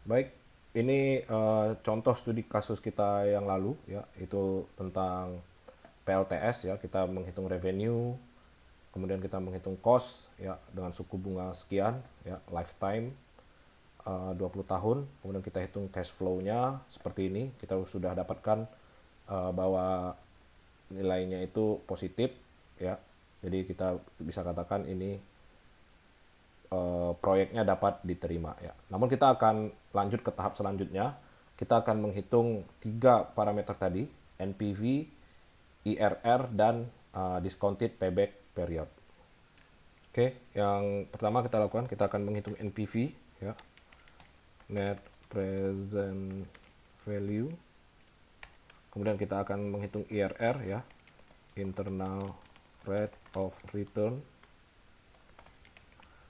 Baik, ini contoh studi kasus kita yang lalu ya, itu tentang PLTS ya, kita menghitung revenue, kemudian kita menghitung cost ya dengan suku bunga sekian ya, lifetime 20 tahun, kemudian kita hitung cash flow-nya seperti ini. Kita sudah dapatkan bahwa nilainya itu positif ya. Jadi kita bisa katakan ini proyeknya dapat diterima ya. Namun kita akan lanjut ke tahap selanjutnya. Kita akan menghitung tiga parameter tadi, NPV, IRR, dan discounted payback period. Oke, yang pertama kita lakukan, kita akan menghitung NPV ya, net present value. Kemudian kita akan menghitung IRR ya, internal rate of return.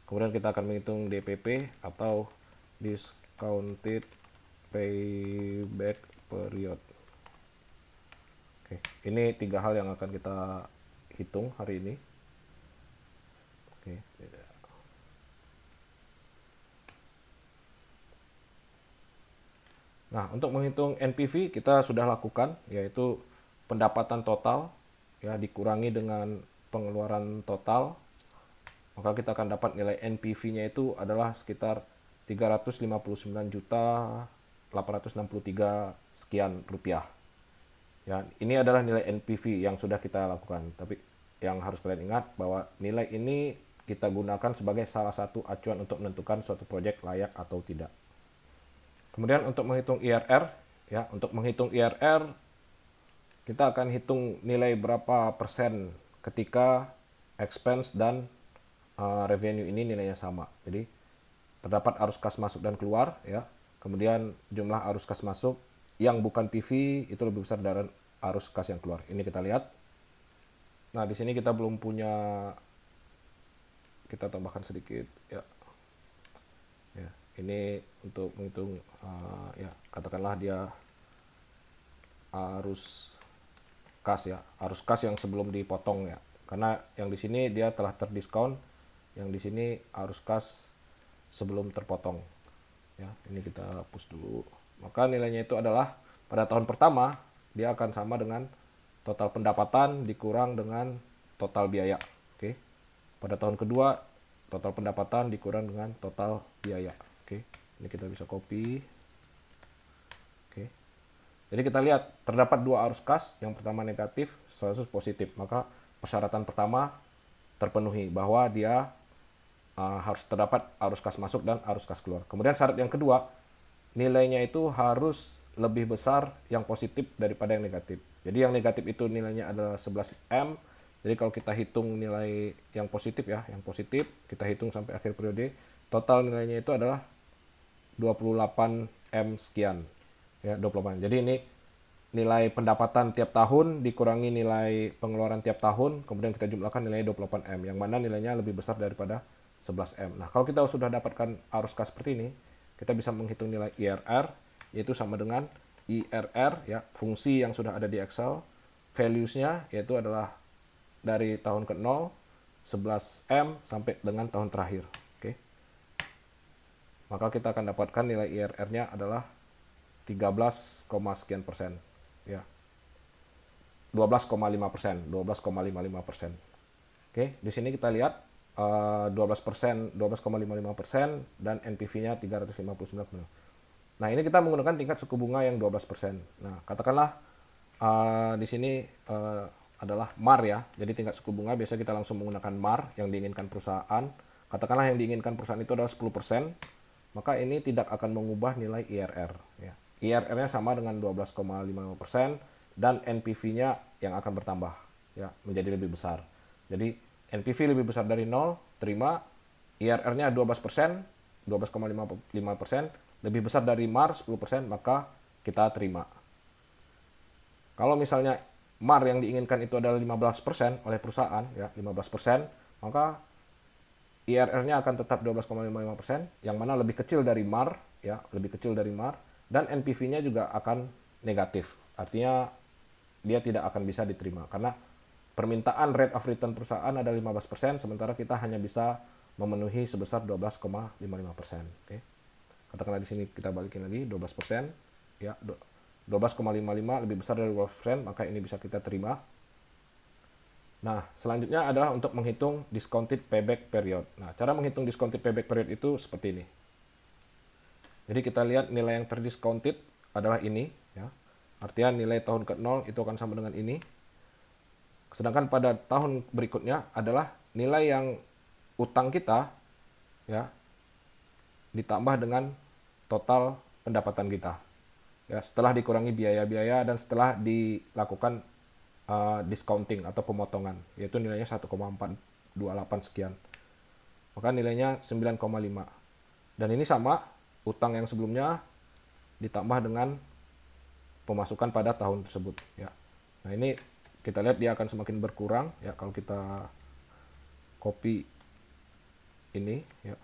Kemudian kita akan menghitung DPP atau discounted payback period. Oke, ini tiga hal yang akan kita hitung hari ini. Oke. Nah, untuk menghitung NPV kita sudah lakukan, yaitu pendapatan total ya dikurangi dengan pengeluaran total, maka kita akan dapat nilai NPV-nya itu adalah sekitar 359 juta 863 sekian rupiah. Ya, ini adalah nilai NPV yang sudah kita lakukan. Tapi yang harus kalian ingat bahwa nilai ini kita gunakan sebagai salah satu acuan untuk menentukan suatu proyek layak atau tidak. Kemudian untuk menghitung IRR, ya, untuk menghitung IRR kita akan hitung nilai berapa persen ketika expense dan revenue ini nilainya sama. Jadi terdapat arus kas masuk dan keluar ya. Kemudian jumlah arus kas masuk yang bukan PV itu lebih besar dari arus kas yang keluar. Ini kita lihat. Nah, di sini kita belum punya, kita tambahkan sedikit ya. Ya, ini untuk menghitung ya katakanlah dia arus kas ya, arus kas yang sebelum dipotong ya. Karena yang di sini dia telah terdiskon, yang di sini arus kas sebelum terpotong. Ya, ini kita hapus dulu. Maka nilainya itu adalah pada tahun pertama dia akan sama dengan total pendapatan dikurang dengan total biaya. Oke. Pada tahun kedua total pendapatan dikurang dengan total biaya. Oke. Ini kita bisa copy. Oke. Jadi kita lihat terdapat dua arus kas, yang pertama negatif, selalu positif. Maka persyaratan pertama terpenuhi bahwa dia harus terdapat arus kas masuk dan arus kas keluar. Kemudian syarat yang kedua, nilainya itu harus lebih besar yang positif daripada yang negatif. Jadi yang negatif itu nilainya adalah 11 M. Jadi kalau kita hitung nilai yang positif ya, yang positif kita hitung sampai akhir periode, total nilainya itu adalah 28 M sekian. Ya, 28. Jadi ini nilai pendapatan tiap tahun dikurangi nilai pengeluaran tiap tahun, kemudian kita jumlahkan nilainya 28 M, yang mana nilainya lebih besar daripada 11 M. Nah, kalau kita sudah dapatkan arus kas seperti ini, kita bisa menghitung nilai IRR, yaitu sama dengan IRR, ya, fungsi yang sudah ada di Excel, values-nya, yaitu adalah dari tahun ke 0, 11 M, sampai dengan tahun terakhir. Oke. Maka kita akan dapatkan nilai IRR-nya adalah 13, sekian persen. Ya, 12,5%, 12,55%. Oke, di sini kita lihat 12%, 12,55% dan NPV-nya 359. Nah, ini kita menggunakan tingkat suku bunga yang 12%. Nah, katakanlah di sini adalah MAR ya. Jadi tingkat suku bunga biasa kita langsung menggunakan MAR yang diinginkan perusahaan. Katakanlah yang diinginkan perusahaan itu adalah 10%, maka ini tidak akan mengubah nilai IRR ya. IRR-nya sama dengan 12,5% dan NPV-nya yang akan bertambah ya, menjadi lebih besar. Jadi NPV lebih besar dari 0, terima. IRR-nya 12%, 12,5%, lebih besar dari MAR 10%, maka kita terima. Kalau misalnya MAR yang diinginkan itu adalah 15% oleh perusahaan ya, 15%, maka IRR-nya akan tetap 12,55%, yang mana lebih kecil dari MAR ya, lebih kecil dari MAR, dan NPV-nya juga akan negatif. Artinya dia tidak akan bisa diterima karena permintaan rate of return perusahaan ada 15%, sementara kita hanya bisa memenuhi sebesar 12,55%. Oke. Katakanlah di sini kita balikin lagi 12%, ya 12,55 lebih besar dari 12%, maka ini bisa kita terima. Nah, selanjutnya adalah untuk menghitung discounted payback period. Nah, cara menghitung discounted payback period itu seperti ini. Jadi kita lihat nilai yang terdiscounted adalah ini, ya. Artinya nilai tahun ke-0 itu akan sama dengan ini. Sedangkan pada tahun berikutnya adalah nilai yang utang kita, ya, ditambah dengan total pendapatan kita. Ya, setelah dikurangi biaya-biaya dan setelah dilakukan discounting atau pemotongan, yaitu nilainya 1,428 sekian. Maka nilainya 9,5. Dan ini sama utang yang sebelumnya ditambah dengan pemasukan pada tahun tersebut, ya. Nah, ini kita lihat dia akan semakin berkurang, ya, kalau kita copy ini, ya,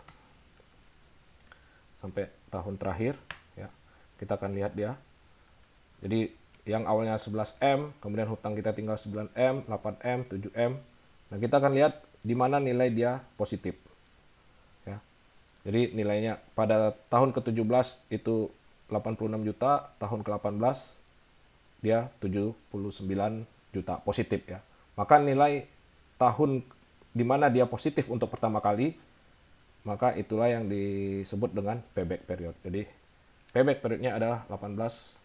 sampai tahun terakhir, ya. Kita akan lihat dia. Jadi yang awalnya 11M, kemudian hutang kita tinggal 9M, 8M, 7M. Nah, kita akan lihat di mana nilai dia positif. Ya. Jadi nilainya pada tahun ke-17 itu 86 juta, tahun ke-18 dia 79 juta positif, ya. Maka nilai tahun di mana dia positif untuk pertama kali, maka itulah yang disebut dengan payback period. Jadi payback periodnya adalah 18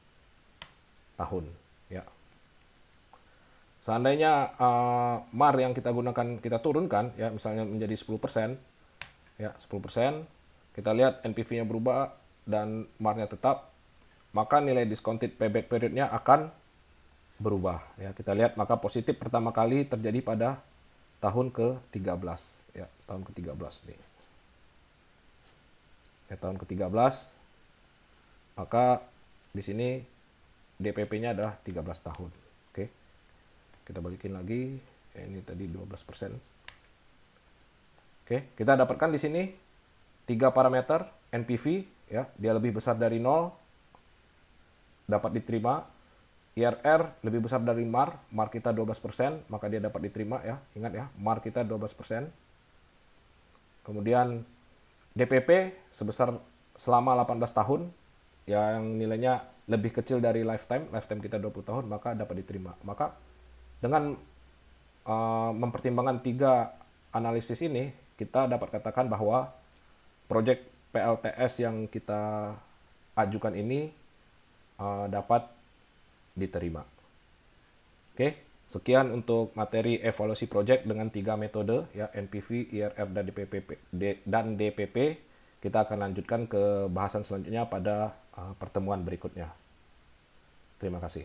tahun, ya. Seandainya MAR yang kita gunakan kita turunkan, ya, misalnya menjadi 10%, ya, 10%, kita lihat NPV-nya berubah dan MAR-nya tetap, maka nilai discounted payback period-nya akan berubah, ya. Kita lihat maka positif pertama kali terjadi pada tahun ke-13, ya, tahun ke-13 nih. Ya, tahun ke-13, maka di sini DPP-nya adalah 13 tahun. Oke. Kita balikin lagi. Ya, ini tadi 12%. Oke, kita dapatkan di sini 3 parameter NPV, ya, dia lebih besar dari 0 dapat diterima. IRR lebih besar dari MAR, MAR kita 12%, maka dia dapat diterima, ya. Ingat, ya, MAR kita 12%. Kemudian DPP sebesar selama 18 tahun, yang nilainya lebih kecil dari lifetime kita 20 tahun, maka dapat diterima. Maka dengan mempertimbangkan 3 analisis ini, kita dapat katakan bahwa proyek PLTS yang kita ajukan ini dapat diterima. Oke, sekian untuk materi evaluasi proyek dengan 3 metode, ya, NPV, IRR, dan DPP. Kita akan lanjutkan ke bahasan selanjutnya pada pertemuan berikutnya. Terima kasih.